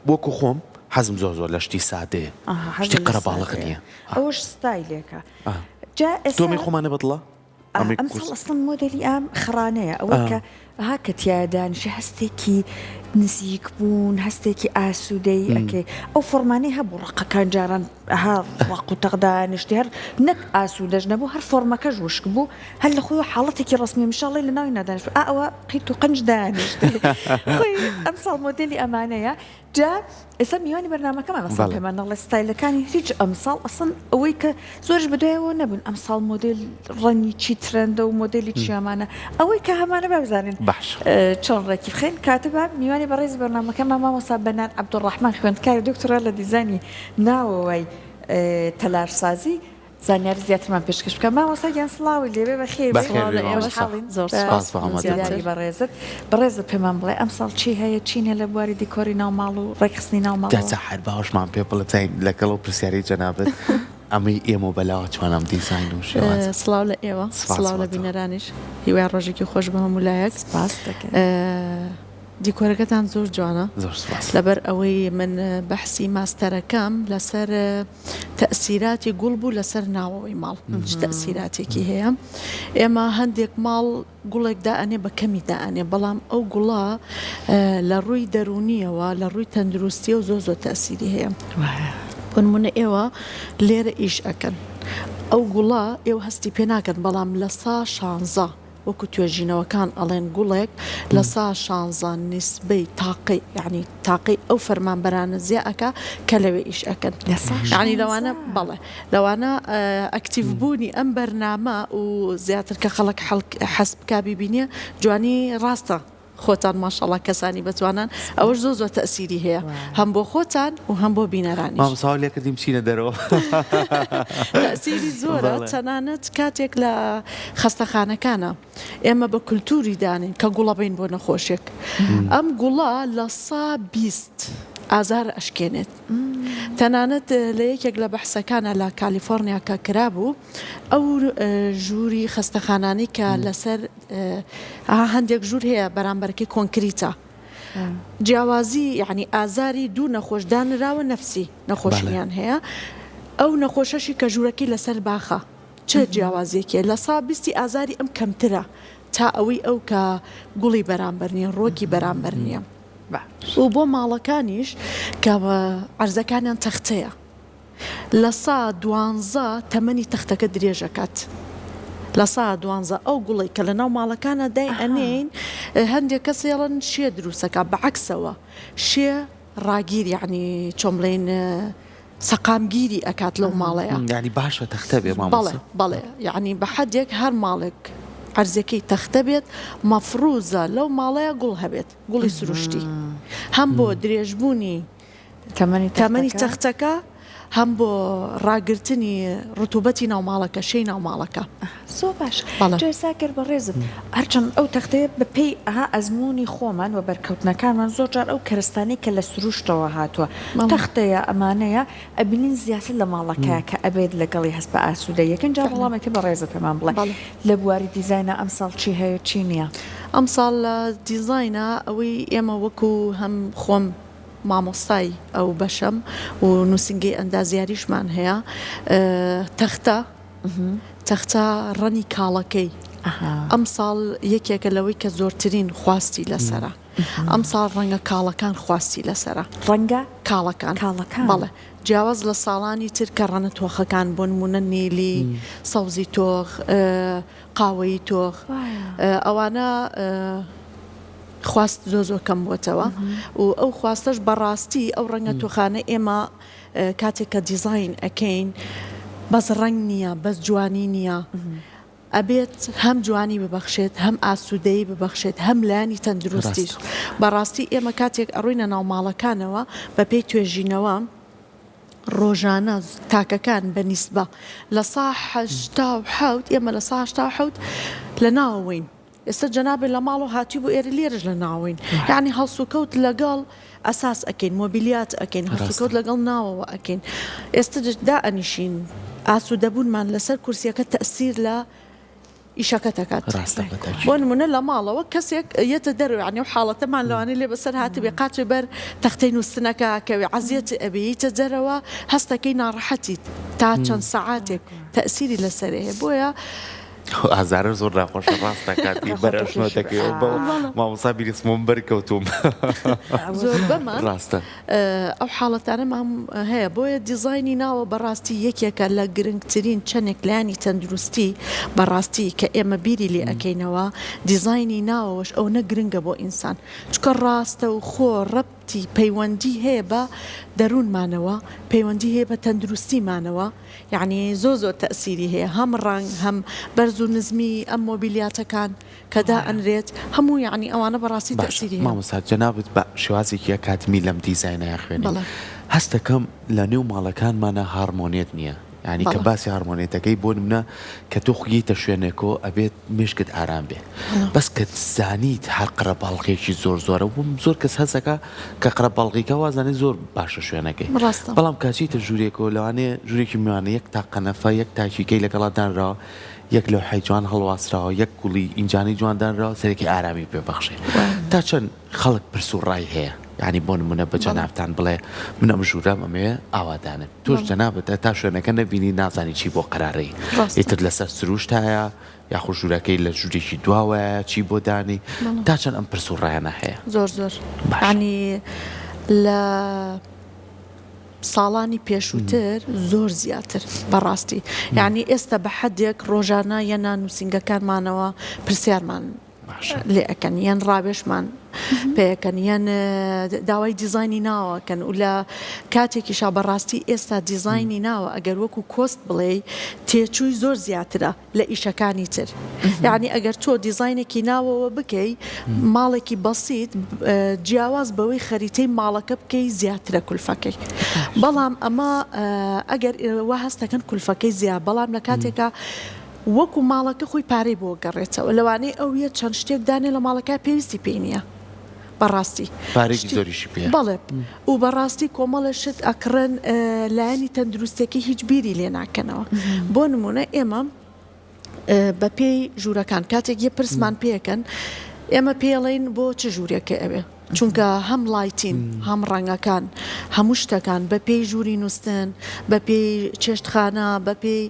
وەکو خۆم حەزم زۆر لە شتی سادەیە شتی قەرەباڵغ نییە ئەوەش ستایلێکە جا تۆمی خۆمانە بەدڵە ئەمساڵ ئەسڵ مۆدەلی ئەم خڕانەیە ئەوە کە هاکە تیادانیشە هەستێکی نزیک بوون هەستێکی ئاسوودەی ئەکەی ئەو فۆرمانەی هەبوو ڕقەکان جاران هەر ڕق و تەقدانیشتی هەر نەک ئاسوودەش نەبوو هەر فۆرمەکەش وشک بوو هەر لە خۆی حاڵەتێکی ڕسمی مشاڵی لە ناوی نادانیش ئەوە قیت و قنج دانیشتی ئەمساڵ مۆدەلی ئەمانەیە جا ئێستا میوانی بەرنامەکەمان ئەسڵ پێمان نەڵێ ستایلەکانی هیچ ئەمساڵ ئەسڵ ئەوەی کە زۆرش بەدوایەوە نەبوون ئەمساڵ مۆدل ڕەنی چی ترەندە و مۆدلی چیامانە ئەوەی کە هەمانە بابزانین چۆن ڕێکی بخێن کاتەبە میوانی بەڕێز بەرنامەکەمان مامۆستا بەنان عەبدوڕەحمان خوێندکاری دکتۆرا لە دیزانی ناوەوەی تەلارسازی زانیاری زیاترمان پێشکەش بکەم مامۆستا گیان سڵاوی لێبێ بەخێر زۆر سپاس بەڕێزت بەڕێزت پێمان بڵێ ئەمساڵ چی هەیە چینە لە بواری دیکۆری ناوماڵ و ڕێکخستنی ناوماڵ هەر باوەشمان پێ بڵێ لەگەڵ و پرسیاری جەنابەت ئەمەی ئێمە بەلاوە چوانم دیزاین و شێوازە سڵاو لە ئێوە سڵاو لە بینەرانیش هیوای ڕۆژێکی خۆش بە هەموو لایەک سپاس دەکەم دیکۆرەکەتان زۆر جوانە زۆر سپاس لەبەر ئەوەی من بەحسی ماستەرەکەم لەسەر تەئسیراتی گوڵ بوو لەسەر ناوەوەی ماڵ تەئسیراتێکی هەیە ئێمە هەندێک ماڵ گوڵێک دائەنێ بە کەمی دائەنێ بەڵام ئەو گوڵا لە ڕووی دەرونیەوە لە ڕووی تەندروستی و زۆر تەئسیری هەیە بنمونە ئێوە لێرە ئیش ئەکەن ئەو گوڵا ئێوە هەستی پێ ناکەن بەڵام لە سا 16 وەکو توێژینەوەکان ئەڵێن گوڵێک لە سا 16 نیسبەی تاقی یعنی تاقی ئەو فەرمانبەرانە زیائەکە کە لەوێ ئیش ئەکەن یعنی لەوانە بەڵێ لەوانە ئەکتیڤ بوونی ئەم بەرنامە و زیاتر کە خەڵک حەسب کا بیبینێ جوانی ڕاستە خۆتان ماشەڵڵا کەسانی بەتوانان ئەوەش زۆر تەئسیری هەیە هەم بۆ خۆتان و هەم بۆ بینەرانی مامۆستا لێ کردیم چینە دەرەوە تەئسیری زۆرە تەنانەت کاتێک لە خەستەخانەکانە ئێمە بە کولتوری دانین کە گوڵە بین بۆ نەخۆشێک ئەم گوڵە لە سا 20 ئازار ئەشکێنێت تەنانەت لە یەکێک لە بەحسەکانە لە کالیفۆرنیا کە کرابوو ئەو ژووری خەستەخانانی کە لەسەر هەندێک ژوور هەیە بەرامبەرەکەی کۆنکریتە جیاوازی یعنی ئازاری دوو نەخۆشدانراوە نەفسی نەخۆشیان هەیە ئەو نەخۆشەشی کە ژوورەکەی لەسەر باخە چه جیاوازیەکێ لە سا 20 ئازاری ئەم کەمترە تا ئەوەی ئەو کە گوڵی بەرامبەر نیە ڕۆکی بەرامبەر نییە و بۆ ماڵەکانیش کە عەرزەکانیان تەختەیە لە سا 12 تەمەنی تەختەکە درێژەکات لە سا 12 ئەو گوڵی کە لە ناو ماڵەکانە دای ئەنێن هەندێک کەسێڵن شێ دروستەکە بەعەکسەوە شێ ڕاگیر یعنی چۆمڵێن سەقامگیری ئەکات لەو ماڵەیە یعنی باشە تەختە بێ مامۆستا بەڵێ یعنی بە حەدێک هەر ماڵێک عەرزەکەی تەختە بێت مەفروزە لەو ماڵەیە گوڵ هەبێت گوڵی سروشتی هەم بۆ درێژبوونی تەمەنی تەختەکە هەم بۆ ڕاگررتنی ڕتوبەتی ناوماڵەکە شەی ناوماڵەکە زۆر باش جێساکرد بە ڕێزت هەرچەند ئەو تەختەیە بەپێی ئەها ئەزمموی خۆمان و بەرکەوتنەکانمان زۆر جار ئەو کەرستانی کە لە سروشتەوە هاتووە تەختەیە ئەمانەیە ئەبینین زیاتر لە ماڵەکە کە ئەبێت لەگەڵی هەست بە ئاسوودە یەکەن جا وەڵامێکی بە ڕێزە پێمان بڵێ لە بواری دیزاینە ئەمساڵ چی هەیە چی نییە ئەمساڵ لە دیزاینە ئەوەی ئێمە وەکو هەم خۆم مامۆستای ئەو بەشەم و نووسنگی ئەندازیاریشمان هەیە تەختە ڕەنی کاڵەکەی ئەم ساڵ یەکێکە لەوەی کە زۆرترین خواستی لەسرە ئەم ساڵ ڕەنگە کاڵەکان خواستی لەسرە ڕەنگە کاڵەکان بەڵێ جیاواز لە ساڵانی تر کە ڕەنە تۆخەکان بۆ نمونە نیلی سەوزی تۆخ قاوەی تۆخ ئەوانە خواست زۆ کەم بۆتەوە و ئەو خواستەش بەڕاستی ئەو ڕەنگە تۆخانە ئێمە کاتێک کە دیزاین ئەکەین بەس ڕنگ نییە بەس جوانی نییە ئەبێت هەم جوانی ببەخشێت هەم ئاسوودەی ببەخشێت هەم لایانی تەندروستیش بەڕاستی ئێمە کاتێک ئەڕووینە ناوماڵەکانەوە بە پێی توێژینەوە ڕۆژانە تاکەکان بە نیسبە لە سا 1970 ئێمە لە سا 1970 لە ناوەوەین ئێستا جەنابێت لە ماڵ و هاتی بۆ ئێرە لێرەش لە ناوین یعنی هەڵسوکەوت لەگەڵ ئەساس ئەکەین مۆبیلیات ئەکەین هەڵسوکەوت لەگەڵ ناوەوە ئەکەین ئێستا دا ئەنیشین ئاسوودەبوونمان لەسەر کورسیەکە تەئسیر لە ئیشەکە دەکات ڕاستە بەتاکید. بۆ نمونە لە ماڵەوە کەسێک یەتە دەروی عنی و حاڵەتەمان لەوانەیە لێ بەسەر هاتبێ قاچێ بەر تەختەی نووسنەکە کەوێ عەزیەت ئەبێیتە جەرەوە هەستەکەی ناڕەحەتیت تا چەند سەعاتێک تەئسیری لەسەرێ هەیە بۆیە ئازارە زۆر ناخۆشە ڕاستە کاتی بەرەشنۆتەکەی بە مامۆستا بیرسمۆم بەرکەوتوم زۆر بەمان ڕاستە ئەو حاڵەتانەمان هەیە بۆیە دیزایانی ناوە بەڕاستی یەکێکە لە گرنگترین چەندێک لایانی تەندروستی بەڕاستی کە ئێمە بیری لێ ئەەکەینەوە دیزایانی ناوەش ئەو نەگرنگە بۆ ئینسان چکە ڕاستە و خۆ ڕەبتی پەیوەندی هەیە بە دەروونمانەوە پەیوەندی هەیە بە تەندروستیمانەوە یعنی زۆر تەئسیری هەیە هەم ڕنگ هەم بەرز و نزمی ئەم مۆبیلیاتەکان کەدا ئەنرێت هەموو یعنی ئەوانە بەڕاستی تەئسیری هەیە مامۆستا جەنابەت بە شێوازێکی کاتمی لەم دیزاینە خوێنی هەست دەکەم لە نێو ماڵەکانمانە هارمۆنیەت نییە ینی کە باسی هارمۆنیێتەکەی بۆ منە کە تۆ خوگیتە شوێنێکۆ ئەبێت مشکت ئارام بێ بەس کە زانیت هەر قرە باڵغێکی زۆر زۆرە و زۆر کەس هەسەکە کە قرە باڵغیکە وازانێت زۆر باشە شوێنەکەی بەڵام کاچیتە ژوورێکەوە لەوانەیە ژوورێکی میوانە یەک تا قەنەفە یەک تاچیکەی لەگەڵادانراوە یەک لەو حەیجوان هەڵواسراوە یەک گوڵی ئینجانی جواندانراوە سەرێکی ئارامی پێبەخشێ تا چەند خەڵک پرس و ڕای هەیە ینی بۆ نمونە بە جەنابتان بڵێ من ئەم ژوورەم ئەمەیە ئاوادانم تۆش جەنابەت تا شوێنەکە نەبینی نازانی چی بۆ قەرارەی ئیتر لەسەر سروشتایە یاخۆ ژوورەکەی لە ژوورێکی دواوە چی بۆ دانی تا چەند ئەم پرس و ڕایانە هەیە زۆر ینی لە ساڵانی پێشووتر زۆر زیاتر بەڕاستی یعنی ئێستا بە حەدێک ڕۆژانە یەنە نووسنگەکانمانەوە پرسیارمان لێ ئەەکەن یەن ڕاوێشمان پێەکەن یەن داوای دیزایانی ناوەکەن و لە کاتێکیشا بەڕاستی ئێستا دیزایانی ناوە ئەگەر وەکو کۆست بڵێ تێچووی زۆر زیاترە لە ئیشەکانی تر یعنی ئەگەر تۆ دیزاینێکی ناوەوە بکەی ماڵێکی بەسیت جیاواز بەوەی خەریتەی ماڵەکە بکەی زیاترە کولفەکەی بەڵام ئەمە ئەگەر وا هەستەکەن کولفەکەی زیاد بەڵام لە کاتێکە وەکو ماڵەکە خۆی پارەی بۆ گەڕێتەوە لەوانەیە ئەوە چەند شتێک دانێ لە ماڵەکە پێویستی پێی نییە بەڕاستی پارێکی زۆریشی پێ بەڵێ و بەڕاستی کۆمەڵە شت ئەکڕن لایەنی تەندروستێکی هیچ بیری لێ ناکەنەوە بۆ نمونە ئێمە بە پێی ژوورەکان کاتێک یە پرسمان پێەکەن ئێمە پێڵین بۆ چ ژوورێکە ئەوێ چونکە هەم لایتین هەم ڕەنگەکان هەموو شتەکان بە پێی ژووری نووسن بە پێی چێشتخانە بە پێی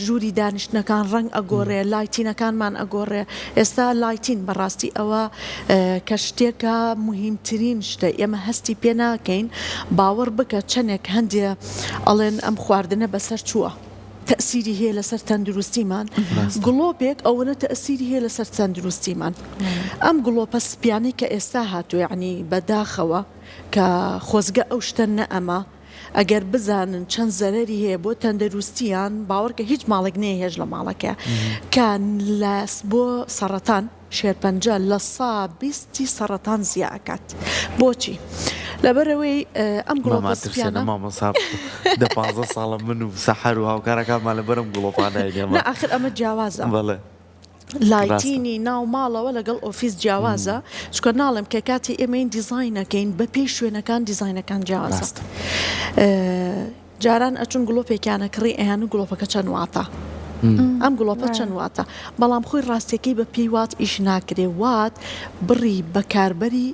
ژووری دانیشتنەکان ڕنگ ئەگۆڕێ لایتینەکانمان ئەگۆڕێ ئێستا لایتین بەڕاستی ئەوە کە شتێکە مهمترین شتە ئێمە هەستی پێ ناکەین باوەڕ بکە چەندێک هەندێ ئەڵێن ئەم خواردنە بەسەر چووە تەئسیری هەیە لەسەر تەندروستیمان گڵۆپێک ئەوەنە تەئسیری هەیە لەسەر تەندروستیمان ئەم گڵۆپە سپیانی کە ئێستا هاتووە یعنی بەداخەوە کە خۆزگە ئەو شتە نە ئەمە ئەگەر بزانن چەند زەرەری هەیە بۆ تەندروستیان باوەڕکە هیچ ماڵێک نەیە هێژ لە ماڵەکە کە لاس بۆ سەرەتان شێرپەنجە لە 120 سەرەتان زیاکات بۆچی؟ لەبەرەوەی ئەم گڵۆپە مامۆستا دە 15 ساڵە من و سەحەر و هاوکارەکانمان لەبەرم گڵۆپانایە ئاخر ئەمە جیاوازە بەڵێ لایتینی ناو ماڵەوە لەگەڵ ئۆفیس جیاوازە چکە ناڵم کە کاتی ئێمەین دیزاینەکەین بە پێی شوێنەکان دیزاینەکان جیاوازە جاران ئەچون گڵۆپێکیانە کڕی ئەیان و گڵۆپەکە چەند واتە ئەم گڵۆپە چەند واتە بەڵام خۆی ڕاستیەکەی بە پێی وات ئیش ناکرێ وات بڕی بەکاربەری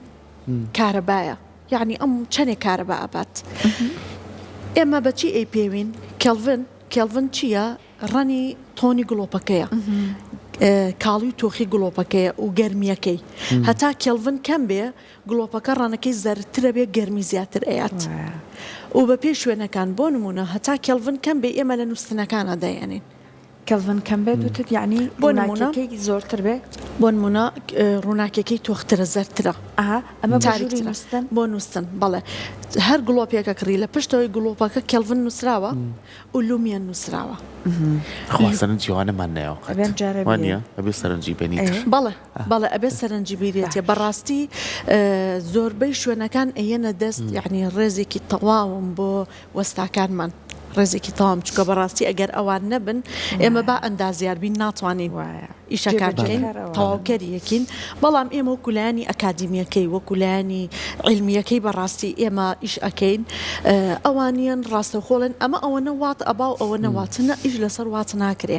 کارەبایە یعنی ئەم چەندێک کارەبا ئەبات ئێمە بەچی ئەی پێوین کێلڤن چییە ڕەنی تۆنی گڵۆپەکەیە کاڵی و تۆخی گڵۆپەکەیە و گەرمیەکەی هەتا کێلڤن کەم بێ گڵۆپەکە ڕەنەکەی زەرترە بێ گەرمی زیاتر ئەیات و بە پێی شوێنەکان بۆ نمونە هەتا کێلڤن کەم بێ ئێمە لە نووسنەکانە دەیەنین کەلڤن کەم بێت وتت یعنی بۆ نمونەکەی زۆرتر بێ بۆ نمونە ڕووناکەکەی تۆخترە زەرترە ئەمە تاریکترە بۆ نووسن بەڵێ هەر گڵۆپێکە کڕی لە پشتەوەی گڵۆپەکە کێلڤن نووسراوە و لومیان نووسراوە سەرنجی وانەمان نایە ئەبێ سەرنجی بێنیت بەڵێ ئەبێ سەرنجی بیرێتێ بەڕاستی زۆربەی شوێنەکان ئەیەنە دەست یعنی ڕێزێکی تەواوم بۆ وەستاکانمان ڕێزێکی تاوام چکە بەڕاستی ئەگەر ئەوان نەبن ئێمە با ئەندازیاربین ناتوانین ئیشەکان بکەین تەواوکەریەکین بەڵام ئێمە وەکولانی ئەکادیمیەکەی وەکولانی علمیەکەی بەڕاستی ئێمە ئیش ئەەکەین ئەوانیان ڕاستەخۆڵن ئەمە ئەوەنە وات ئەبا و ئەوە نەواتنە ئیش لەسەر وات ناکرێ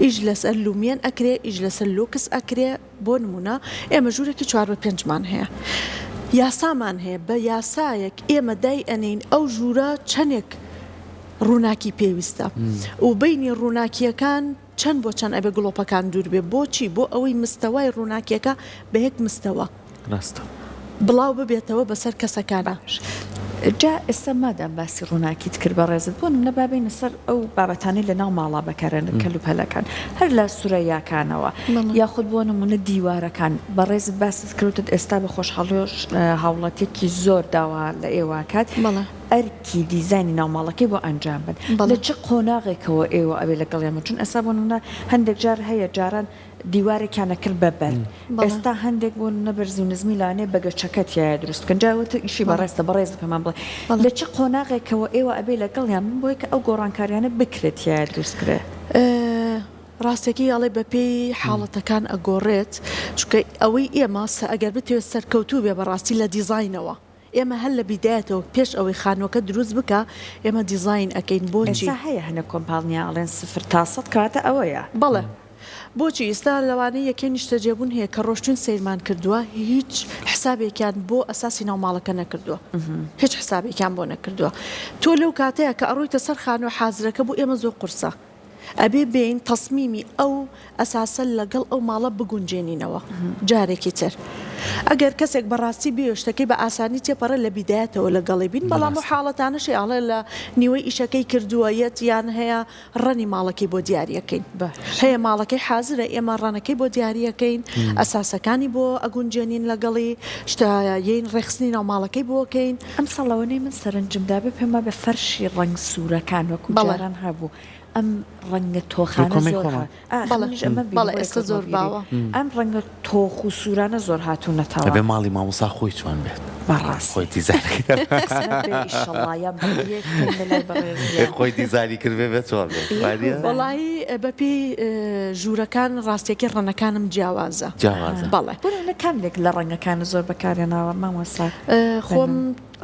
ئیش لەسەر لومێن ئەکرێ ئیش لەسەر لوکس ئەکرێ بۆ نمونە ئێمە ژوورێکی 4/5مان هەیە یاسامان هەیە بە یاسایەک ئێمە دای ئەنین ئەو ژوورە چەندێک ڕووناکی پێویستە و بینی ڕووناکیەکان چەند بۆ چەند ئەبێ گڵۆپەکان دوور بێ بۆچی بۆ ئەوەی مستەوای ڕووناکیەکە بە یەک مستەوە بڵاو ببێتەوە بەسەر کەسەکانە جا ئێستا مادام باسی ڕووناکیت کرد بە ڕێزت بۆ نمونە بابینە سەر ئەو بابەتانەی لە ناو ماڵا بەکارێن کەلوپەلەکان هەر لە سورەیاکانەوە یاخود بۆ نمونە دیوارەکان بە ڕێزت باست کردت ئێستا بە خۆشحاڵیۆش هاوڵاتێکی زۆر داوا لە ئێواکات ئەرکی دیزایانی ناوماڵەکەی بۆ ئەنجام بن لە چه قۆناغێکەوە ئێوە ئەوێ لەگەڵ ئێمە چون ئەستا بۆ نمونە هەندێک جار هەیە جاران دیوارێکیانە کرد بە بەرد ئێستا هەندێک بۆ نەبەرزی و نزمی لاانێ بەگەچەکەتیایە دروست کەن جاوەتە ئیشی بەڕێستە بەڕێز پێمان بڵێ لە چه قۆناغێکەوە ئێوە ئەبێ لەگەڵیان من بۆی کە ئەو گۆڕانکاریانە بکرێتیایە دروستکرێ ڕاستێکی یاڵێ بەپێی حاڵەتەکان ئەگۆڕێت چکە ئەوەی ئێمە ئەگەر بتێت سەرکەوتوو بێ بەڕاستی لە دیزاینەوە ئێمە هەر لە بیدایەتەوە پێش ئەوەی خانووەکە دروست بکە ئێمە دیزاین ئەەکەین بۆچی هەیە هەنە کۆمپانیا ئەڵێن 0 تا 100 کاتە ئەوەیە بەڵێ بۆچی ئێستا لەوانەیە یەکەی نیشتەجێبوون هەیە کە ڕۆشتون سیرمان کردووە هیچ حسابێکیان بۆ ئەساسی ناوماڵەکە نەکردووە هیچ حسابێکیان بۆ نەکردووە تۆ لەو کاتەیە کە ئەڕۆیتە سەر خانووە حازرەکە بۆ ئێمە زۆر قورسە ئەبێ بین تەسمیمی ئەو ئەساسە لەگەڵ ئەو ماڵە بگونجێنینەوە جارێکی تر ئەگەر کەسێک بەڕاستی بێشتەکەی بە ئاسانی تێپەڕە لە بیدایەتەوە لەگەڵی بین بەڵام و حاڵەتانەشی ئاڵێ لە نیوەی ئیشەکەی کردووەیەت یان هەیە ڕەنی ماڵەکەی بۆ دیاریەکەین هەیە ماڵەکەی حازرە ئێمە ڕەنەکەی بۆ دیاریەکەین ئەساسەکانی بۆ ئەگونجێنین لەگەڵی شتایین ڕێخستنی ناو ماڵەکەی بۆکەین ئەم سەڵەوەنەی من سەرنجمدا بێ پێما بە فەرشی ڕنگ سوورەکان وەکو بەڵێران هەبوو ئەم ڕەنگە تۆخانە بەڵێ ئێستا زۆر باوە ئەم ڕەنگە تۆخ و سوورانە زۆر هاتوونەتەوە بێ ماڵی مامۆسا خۆی چوان بێت خۆی خۆی دیزانی کردێ بێت چۆن وەڵایی بەپێی ژوورەکان ڕاستیەکی ڕەنەکانم جیاوازە بەڵێ کامێک لە ڕەنگەکانە زۆر بەکارێناوە مامۆستا خۆم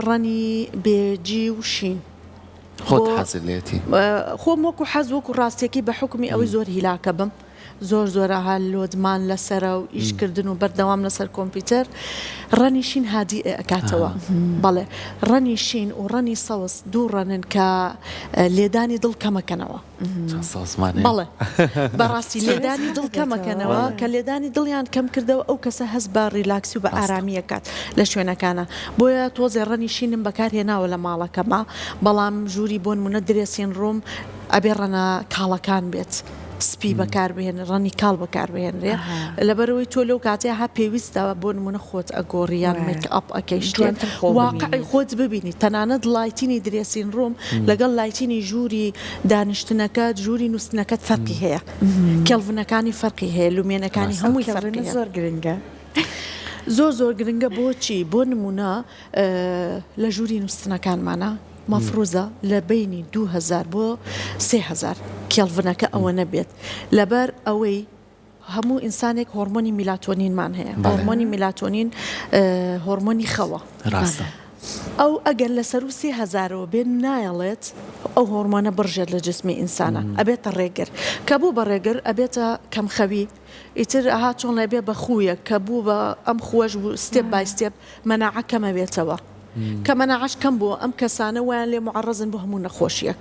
ڕەنی بێجی و شین خۆت حەزت لێتی خۆم وەکو حەز وەکو ڕاستێکی بە حکمی ئەوەی زۆر هیلاکە بم زۆر زۆرە لۆدمان لەسرە و ئیشکردن و بەردەوام لەسەر کۆمپیوتەر ڕەنی شین هادی ئەکاتەوە بەڵێ ڕەنی شین و ڕەنی سەوس دوو ڕەنن کە لێدانی دڵ کەمەکەنەوە بەڵێ بەڕاستی لێدانی دڵ کەمەکەنەوە کە لێدانی دڵیان کەم کردەوە ئەو کەسە هەست بە ڕیلاکسی و بە ئارامیەکات لە شوێنەکانە بۆیە تۆزێ ڕەنی شینم بەکارهێناوە لە ماڵەکەمە بەڵام ژووری بۆن منە درێسین ڕووم ئەبێ ڕەنە کاڵەکان بێت سپی بەکاربێن ڕەنی کاڵ بەکاربێنرێ لەبەرەوەی تۆ لەو کاتەیە ها پێویستەوە بۆ نمونە خۆت ئەگۆڕیان مێک ئەپ ئەەکەی شتێن واقعی خۆت ببینی تەنانەت لایتینی درێسین ڕووم لەگەڵ لایتینی ژووری دانیشتنەکەت ژووری نووسنەکەت فەرقی هەیە کێڵڤنەکانی فەرقی هەیە لومێنەکانی هەمووی فەرقی زۆر گرنگە زۆر گرنگە بۆچی بۆ نمونە لە ژووری نووسنەکانمانە مەفروزە لە بینی 2000 بۆ 3000 کێڵڤنەکە ئەوە نەبێت لەبەر ئەوەی هەموو ئینسانێک هۆرمۆنی میلاتۆنینمان هەیە هۆرمۆنی میلاتۆنین هۆرمۆنی خەوە ئەو ئەگەر لەسەر و 3000ەوە بێن نایەڵێت ئەو هۆرمۆنە بڕژێت لە جسمی ئینسانە ئەبێتە ڕێگر کە بوو بە ڕێگر ئەبێتە کەم خەوی ئیتر ئاها چۆن لەبێ بە خویە کە بوو بە ئەم خوۆش بوو ستێپ بای ستێپ مەناعە کەمەبێتەوە کە مەناعەش کەم بووە ئەم کەسانە ویان لێ معەڕەزن بۆ هەموو نەخۆشیەک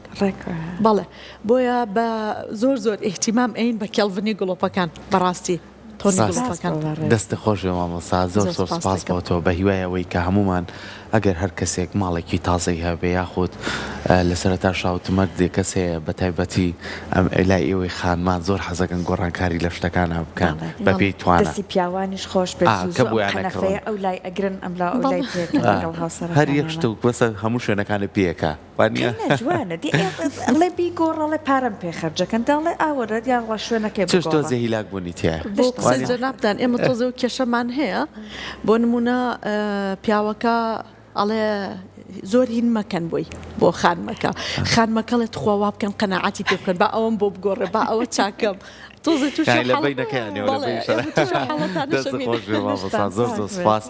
بەڵێ بۆیە بە زۆر ئیحتیمام ئەین بە کێڵڤنی گڵۆپەکان بەڕاستی دەستە خۆشێ مامۆستا زۆر سپاس بۆتەوە بە هیوایەوەی کە هەمومان ئەگەر هەر کەسێک ماڵێکی تازەی هەبێ یاخود لە سەرەتا شاوتمەر دێ کەسەیە بە تایبەتی ئەم ئەلای ئێوەی خانمان زۆر حەزەکەن گۆڕانکاری لە شتەکانە بکەن بەپێی توانە دەستی پیاوانیش خۆش بێت ئەو لای ئەگرن ئەم لا ئەو لای هەر یەک شتە و بەسە هەموو شوێنەکانە پێیەکە جوانە ئەڵێ بیگۆڕەڵێ پارەم پێخەرجەکەن داڵێ ئاوەرە یان ڕە شوێنەکەی چ تۆ زەهیلاک بوونی تایە جەنابدان ئێمە تۆزە و کێشەمان هەیە بۆ نمونە پیاوەکە ئەڵێ زۆر هین مەکەن بۆی بۆ خانمەکە خانمەکەڵێت خواوا بکەن قەنەعاتی پێ بکەن با ئەوم بۆ بگۆڕێ با ئەوە چاکەم تۆزێ تووشی لە بینەکەیانێ حاڵەتانە زۆر زۆر سپاس